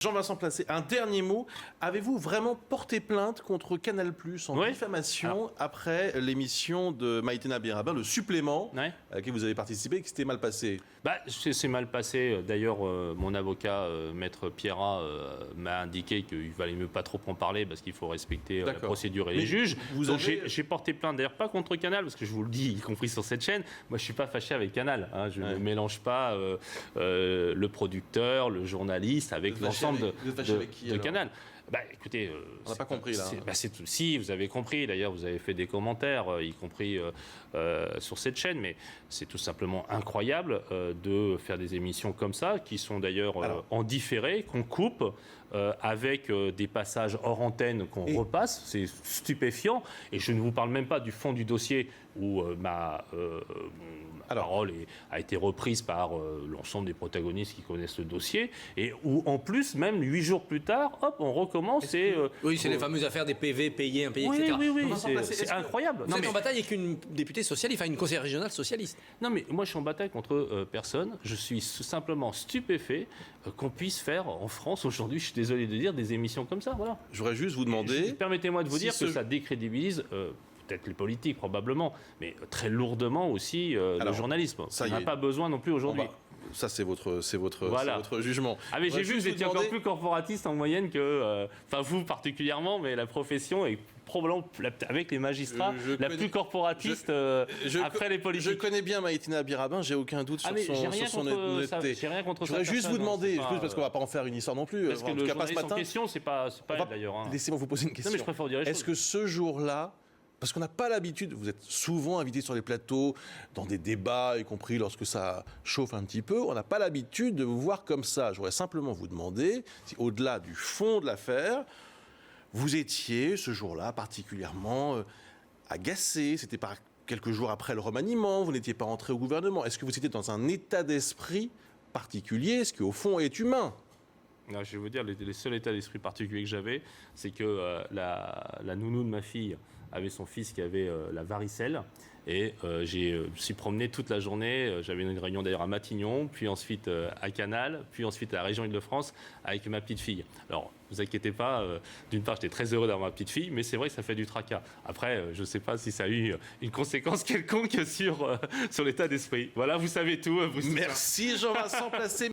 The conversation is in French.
Jean-Vincent Placé, un dernier mot. Avez-vous vraiment porté plainte contre Canal+ en diffamation après l'émission de Maïtena Birabin, le supplément à laquelle vous avez participé et qui s'était mal passé? C'est mal passé. D'ailleurs, mon avocat, Maître Pierrat, m'a indiqué qu'il valait mieux pas trop en parler parce qu'il faut respecter la procédure et les juges. J'ai porté plainte, d'ailleurs pas contre Canal, parce que je vous le dis, y compris sur cette chaîne, moi je suis pas fâché avec Canal. Je ne mélange pas le producteur, le journaliste avec l'ensemble de Canal. Écoutez, on n'a pas compris là. Si, vous avez compris. D'ailleurs, vous avez fait des commentaires, y compris sur cette chaîne, mais c'est tout simplement incroyable de faire des émissions comme ça, qui sont d'ailleurs en différé, qu'on coupe, avec des passages hors antenne qu'on repasse. C'est stupéfiant. Et je ne vous parle même pas du fond du dossier où ma parole a été reprise par l'ensemble des protagonistes qui connaissent le dossier, et où en plus, même 8 jours plus tard, hop, on recommence. Oui, c'est les fameuses affaires des PV, payés, impayés, etc. Oui, c'est incroyable. Vous êtes en bataille avec une députée socialiste, enfin une conseillère régionale socialiste. Non, mais moi je suis en bataille contre personne. Je suis simplement stupéfait qu'on puisse faire en France aujourd'hui, je suis désolé de dire, des émissions comme ça. Voilà. Je voudrais juste vous demander... Permettez-moi de vous dire que ça décrédibilise... peut-être les politiques probablement, mais très lourdement aussi le journalisme. Ça n'a pas besoin non plus aujourd'hui. Ça, c'est votre jugement. Ah, mais j'ai vu que vous étiez encore plus corporatiste en moyenne que... Enfin, vous particulièrement, mais la profession est probablement, avec les magistrats, plus corporatiste après les politiques. Je connais bien Maïtena Birabin, j'ai aucun doute sur son honnêteté. J'ai rien contre ça. Je voudrais juste vous demander, parce qu'on ne va pas en faire une histoire non plus. Parce que le journaliste en question, c'est pas elle d'ailleurs. Laissez-moi vous poser une question. Non, mais je préfère dire les choses. Est-ce que ce jour-là, parce qu'on n'a pas l'habitude, vous êtes souvent invité sur les plateaux, dans des débats, y compris lorsque ça chauffe un petit peu, on n'a pas l'habitude de vous voir comme ça. Je voudrais simplement vous demander si, au-delà du fond de l'affaire, vous étiez ce jour-là particulièrement agacé. C'était pas quelques jours après le remaniement, vous n'étiez pas rentré au gouvernement. Est-ce que vous étiez dans un état d'esprit particulier, ce qui au fond est humain? Non, je vais vous dire, les seuls états d'esprit particuliers que j'avais, c'est que la nounou de ma fille avait son fils qui avait la varicelle, et je suis promené toute la journée. J'avais une réunion d'ailleurs à Matignon, puis ensuite à Canal, puis ensuite à la région Île-de-France avec ma petite fille. Alors, ne vous inquiétez pas, d'une part, j'étais très heureux d'avoir ma petite fille, mais c'est vrai que ça fait du tracas. Après, je ne sais pas si ça a eu une conséquence quelconque sur l'état d'esprit. Voilà, vous savez tout. Merci Jean-Vincent Placé.